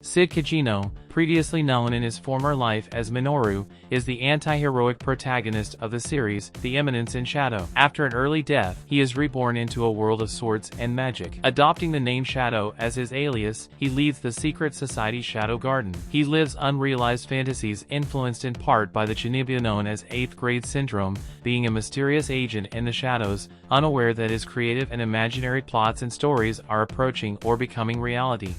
Sid Kagenou, previously known in his former life as Minoru, is the anti-heroic protagonist of the series, The Eminence in Shadow. After an early death, he is reborn into a world of swords and magic. Adopting the name Shadow as his alias, he leads the secret society Shadow Garden. He lives unrealized fantasies influenced in part by the chinibyo known as 8th grade syndrome, being a mysterious agent in the shadows, unaware that his creative and imaginary plots and stories are approaching or becoming reality.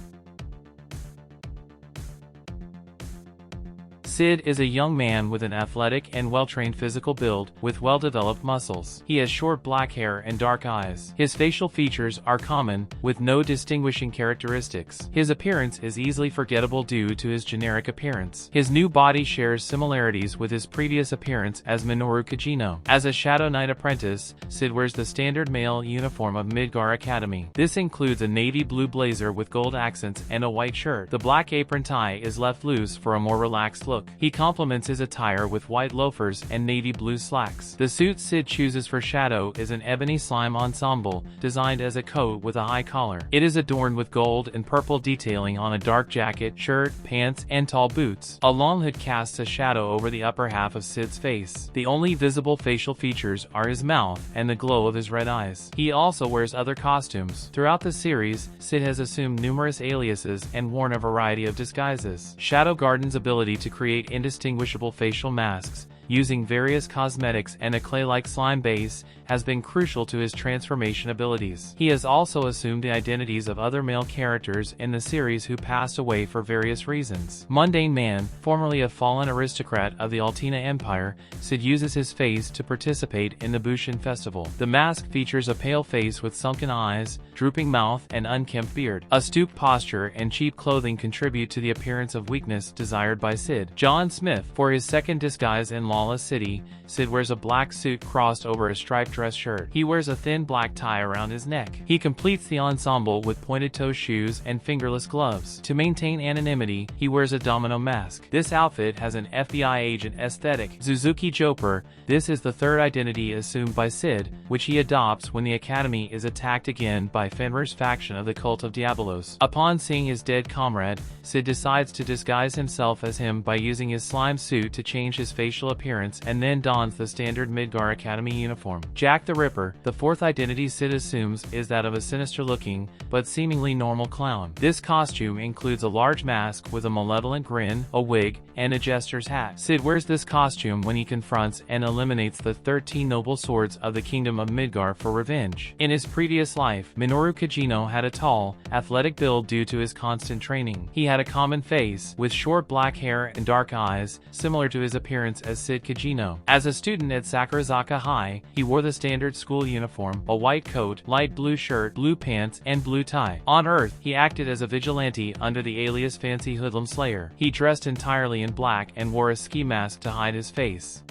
Sid is a young man with an athletic and well-trained physical build, with well-developed muscles. He has short black hair and dark eyes. His facial features are common, with no distinguishing characteristics. His appearance is easily forgettable due to his generic appearance. His new body shares similarities with his previous appearance as Minoru Kagenou. As a Shadow Knight apprentice, Sid wears the standard male uniform of Midgar Academy. This includes a navy blue blazer with gold accents and a white shirt. The black apron tie is left loose for a more relaxed look. He complements his attire with white loafers and navy blue slacks. The suit Sid chooses for Shadow is an ebony slime ensemble, designed as a coat with a high collar. It is adorned with gold and purple detailing on a dark jacket, shirt, pants, and tall boots. A long hood casts a shadow over the upper half of Sid's face. The only visible facial features are his mouth and the glow of his red eyes. He also wears other costumes. Throughout the series, Sid has assumed numerous aliases and worn a variety of disguises. Shadow Garden's ability to create indistinguishable facial masks, using various cosmetics and a clay-like slime base, has been crucial to his transformation abilities. He has also assumed the identities of other male characters in the series who passed away for various reasons. Mundane Man, formerly a fallen aristocrat of the Altina Empire, Sid uses his face to participate in the Bushin Festival. The mask features a pale face with sunken eyes, drooping mouth, and unkempt beard. A stooped posture and cheap clothing contribute to the appearance of weakness desired by Sid. John Smith, for his second disguise in Lawless City, Sid wears a black suit crossed over a striped dress shirt. He wears a thin black tie around his neck. He completes the ensemble with pointed-toe shoes and fingerless gloves. To maintain anonymity, he wears a domino mask. This outfit has an FBI agent aesthetic. Suzuki Joper, this is the third identity assumed by Sid, which he adopts when the Academy is attacked again by Fenrir's faction of the Cult of Diabolos. Upon seeing his dead comrade, Sid decides to disguise himself as him by using his slime suit to change his facial appearance and then dons the standard Midgar Academy uniform. Jack the Ripper, the fourth identity Sid assumes, is that of a sinister-looking, but seemingly normal clown. This costume includes a large mask with a malevolent grin, a wig, and a jester's hat. Sid wears this costume when he confronts and eliminates the 13 noble swords of the Kingdom of Midgar for revenge. In his previous life, Minoru Kagenou had a tall, athletic build due to his constant training. He had a common face, with short black hair and dark eyes, similar to his appearance as Sid Kagenou. As a student at Sakurazaka High, he wore the standard school uniform, a white coat, light blue shirt, blue pants, and blue tie. On Earth, he acted as a vigilante under the alias Fancy Hoodlum Slayer. He dressed entirely in black and wore a ski mask to hide his face.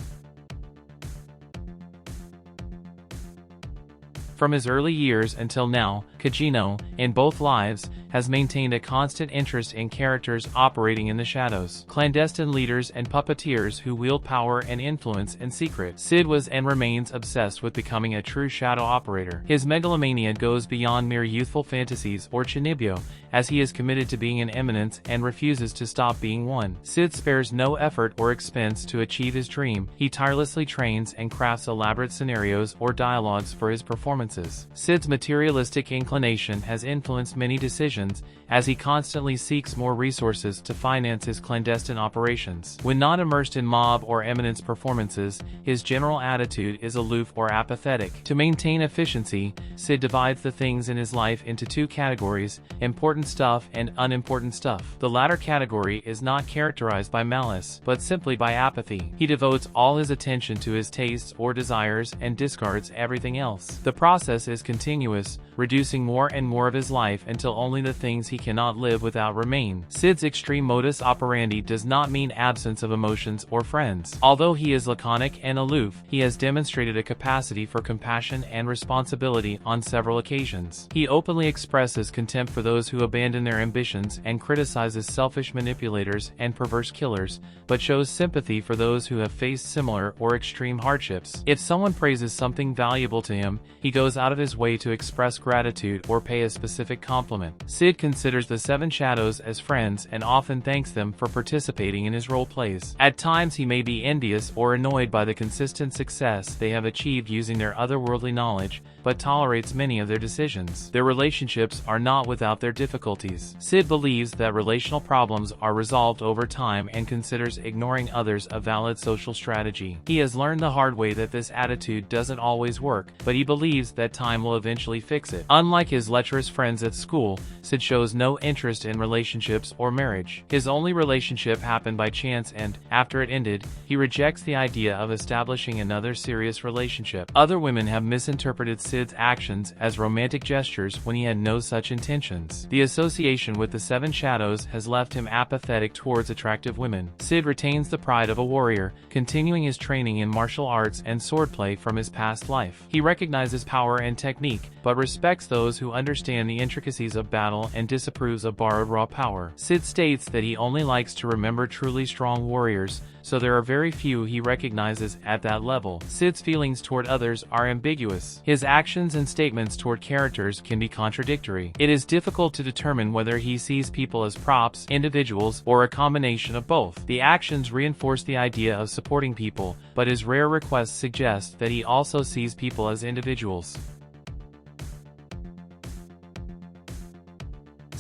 From his early years until now, Kagenou, in both lives, has maintained a constant interest in characters operating in the shadows, clandestine leaders and puppeteers who wield power and influence in secret. Sid was and remains obsessed with becoming a true shadow operator. His megalomania goes beyond mere youthful fantasies or chinibyo, as he is committed to being an eminence and refuses to stop being one. Sid spares no effort or expense to achieve his dream. He tirelessly trains and crafts elaborate scenarios or dialogues for his performances. Sid's materialistic inclination has influenced many decisions, as he constantly seeks more resources to finance his clandestine operations. When not immersed in mob or eminence performances, his general attitude is aloof or apathetic. To maintain efficiency, Sid divides the things in his life into two categories: important stuff and unimportant stuff. The latter category is not characterized by malice, but simply by apathy. He devotes all his attention to his tastes or desires and discards everything else. The process is continuous, reducing more and more of his life until only the things he cannot live without remain. Sid's extreme modus operandi does not mean absence of emotions or friends. Although he is laconic and aloof, he has demonstrated a capacity for compassion and responsibility on several occasions. He openly expresses contempt for those who abandon their ambitions and criticizes selfish manipulators and perverse killers, but shows sympathy for those who have faced similar or extreme hardships. If someone praises something valuable to him, he goes out of his way to express gratitude or pay a specific compliment. Sid considers considers the Seven Shadows as friends and often thanks them for participating in his role plays. At times he may be envious or annoyed by the consistent success they have achieved using their otherworldly knowledge, but tolerates many of their decisions. Their relationships are not without their difficulties. Sid believes that relational problems are resolved over time and considers ignoring others a valid social strategy. He has learned the hard way that this attitude doesn't always work, but he believes that time will eventually fix it. Unlike his lecherous friends at school, Sid shows no interest in relationships or marriage. His only relationship happened by chance and, after it ended, he rejects the idea of establishing another serious relationship. Other women have misinterpreted Sid's actions as romantic gestures when he had no such intentions. The association with the Seven Shadows has left him apathetic towards attractive women. Sid retains the pride of a warrior, continuing his training in martial arts and swordplay from his past life. He recognizes power and technique, but respects those who understand the intricacies of battle and disapproves of borrowed raw power. Sid states that he only likes to remember truly strong warriors, so there are very few he recognizes at that level. Sid's feelings toward others are ambiguous. His actions and statements toward characters can be contradictory. It is difficult to determine whether he sees people as props, individuals, or a combination of both. The actions reinforce the idea of supporting people, but his rare requests suggest that he also sees people as individuals.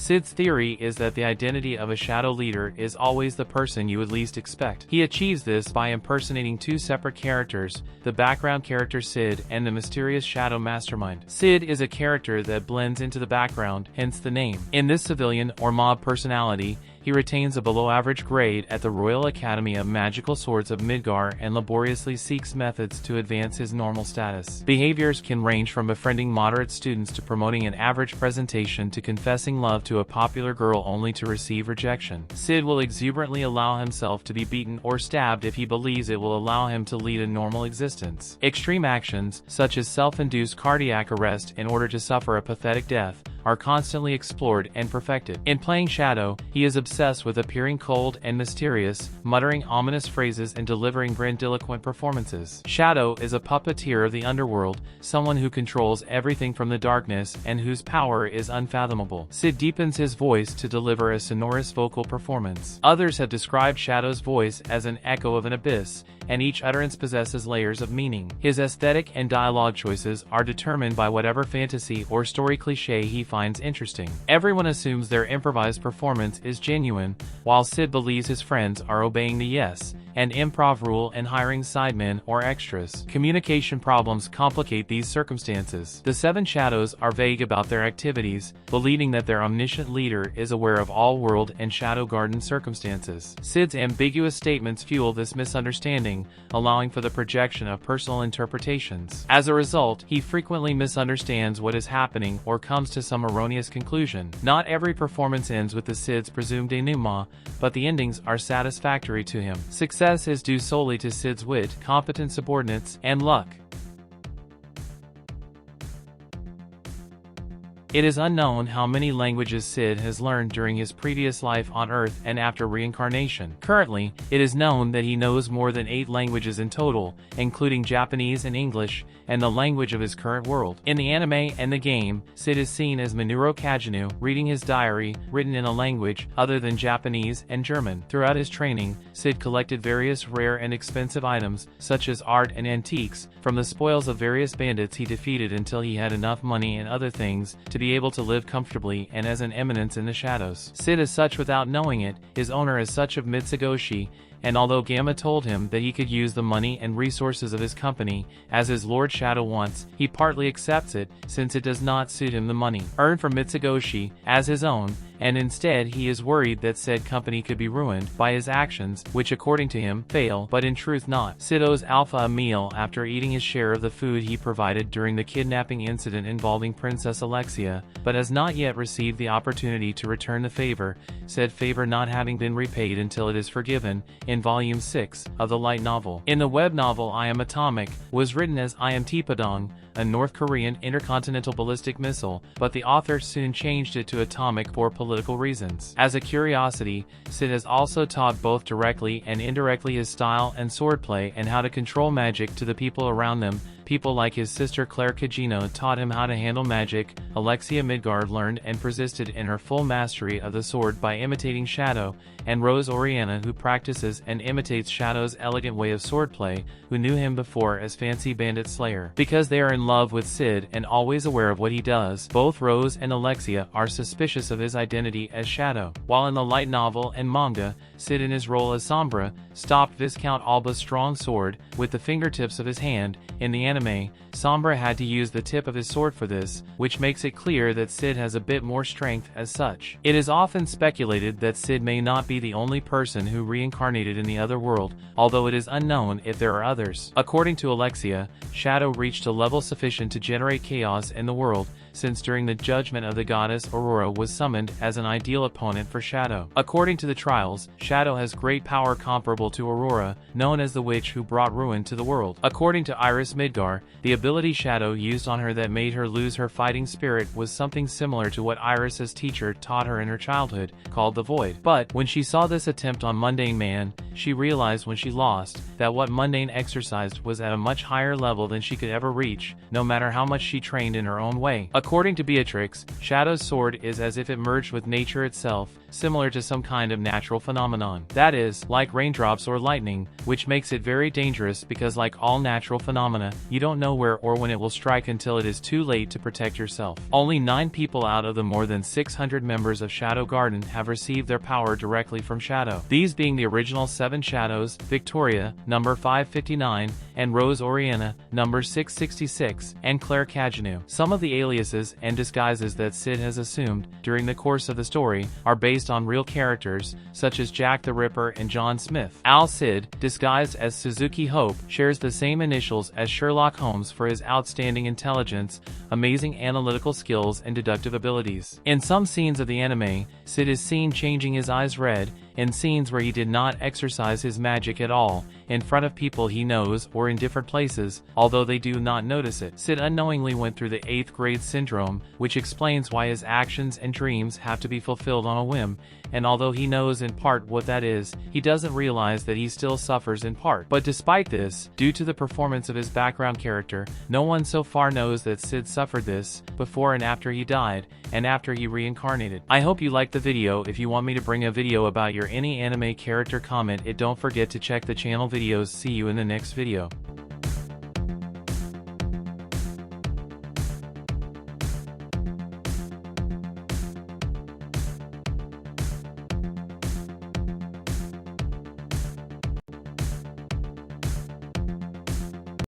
Sid's theory is that the identity of a shadow leader is always the person you would least expect. He achieves this by impersonating two separate characters, the background character Sid and the mysterious shadow mastermind. Sid is a character that blends into the background, hence the name. In this civilian or mob personality, he retains a below-average grade at the Royal Academy of Magical Swords of Midgar and laboriously seeks methods to advance his normal status. Behaviors can range from befriending moderate students to promoting an average presentation to confessing love to a popular girl only to receive rejection. Sid will exuberantly allow himself to be beaten or stabbed if he believes it will allow him to lead a normal existence. Extreme actions, such as self-induced cardiac arrest in order to suffer a pathetic death, are constantly explored and perfected. In playing Shadow, he is obsessed with appearing cold and mysterious, muttering ominous phrases and delivering grandiloquent performances. Shadow is a puppeteer of the underworld, someone who controls everything from the darkness and whose power is unfathomable. Sid deepens his voice to deliver a sonorous vocal performance. Others have described Shadow's voice as an echo of an abyss, and each utterance possesses layers of meaning. His aesthetic and dialogue choices are determined by whatever fantasy or story cliché he finds interesting. Everyone assumes their improvised performance is genuine, while Sid believes his friends are obeying the yes and improv rule and hiring sidemen or extras. Communication problems complicate these circumstances. The Seven Shadows are vague about their activities, believing that their omniscient leader is aware of all world and Shadow Garden circumstances. Sid's ambiguous statements fuel this misunderstanding, allowing for the projection of personal interpretations. As a result, he frequently misunderstands what is happening or comes to some erroneous conclusion. Not every performance ends with the Sid's presumed denouement, but the endings are satisfactory to him. Success is due solely to Sid's wit, competent subordinates, and luck. It is unknown how many languages Sid has learned during his previous life on Earth and after reincarnation. Currently, it is known that he knows more than 8 languages in total, including Japanese and English, and the language of his current world. In the anime and the game, Sid is seen as Minoru Kagenou, reading his diary, written in a language other than Japanese and German. Throughout his training, Sid collected various rare and expensive items, such as art and antiques, from the spoils of various bandits he defeated until he had enough money and other things to be able to live comfortably and as an eminence in the shadows. Sid is such without knowing it, his owner is such of Mitsugoshi, and although Gamma told him that he could use the money and resources of his company as his Lord Shadow wants, he partly accepts it, since it does not suit him the money earned from Mitsugoshi as his own, and instead he is worried that said company could be ruined by his actions, which according to him, fail, but in truth not. Sid owes Alpha a meal after eating his share of the food he provided during the kidnapping incident involving Princess Alexia, but has not yet received the opportunity to return the favor, said favor not having been repaid until it is forgiven, in Volume 6 of the light novel. In the web novel I Am Atomic, was written as I Am Tipadong, a North Korean intercontinental ballistic missile, but the author soon changed it to atomic for political reasons. As a curiosity, Sid has also taught both directly and indirectly his style and swordplay and how to control magic to the people around them, people like his sister Claire Kagenou taught him how to handle magic. Alexia Midgard learned and persisted in her full mastery of the sword by imitating Shadow, and Rose Oriana, who practices and imitates Shadow's elegant way of swordplay, who knew him before as Fancy Bandit Slayer. Because they are in love with Sid and always aware of what he does, both Rose and Alexia are suspicious of his identity as Shadow. While in the light novel and manga, Sid in his role as Sombra stopped Viscount Alba's strong sword with the fingertips of his hand. In the anime, Sombra had to use the tip of his sword for this, which makes it clear that Sid has a bit more strength as such. It is often speculated that Sid may not be the only person who reincarnated in the other world, although it is unknown if there are others. According to Alexia, Shadow reached a level sufficient to generate chaos in the world, since during the judgment of the goddess Aurora was summoned as an ideal opponent for Shadow. According to the trials, Shadow has great power comparable to Aurora, known as the witch who brought ruin to the world. According to Iris Midgar, the ability Shadow used on her that made her lose her fighting spirit was something similar to what Iris's teacher taught her in her childhood, called the Void. But when she saw this attempt on Mundane Man, she realized when she lost that what Mundane exercised was at a much higher level than she could ever reach, no matter how much she trained in her own way. According to Beatrix, Shadow's sword is as if it merged with nature itself, similar to some kind of natural phenomenon. That is, like raindrops or lightning, which makes it very dangerous because like all natural phenomena, you don't know where or when it will strike until it is too late to protect yourself. Only 9 people out of the more than 600 members of Shadow Garden have received their power directly from Shadow. These being the original 7 Shadows, Victoria, number 559, and Rose Oriana, number 666, and Claire Kagenou. Some of the aliases and disguises that Sid has assumed during the course of the story are based on real characters, such as Jack the Ripper and John Smith. Al Sid, disguised as Suzuki Hope, shares the same initials as Sherlock Holmes for his outstanding intelligence, amazing analytical skills, and deductive abilities. In some scenes of the anime, Sid is seen changing his eyes red, in scenes where he did not exercise his magic at all, in front of people he knows or in different places, although they do not notice it. Sid unknowingly went through the 8th grade syndrome, which explains why his actions and dreams have to be fulfilled on a whim, and although he knows in part what that is, he doesn't realize that he still suffers in part. But despite this, due to the performance of his background character, no one so far knows that Sid suffered this, before and after he died, and after he reincarnated. I hope you liked the video. If you want me to bring a video about your any anime character, comment it. Don't forget to check the channel videos. See you in the next video.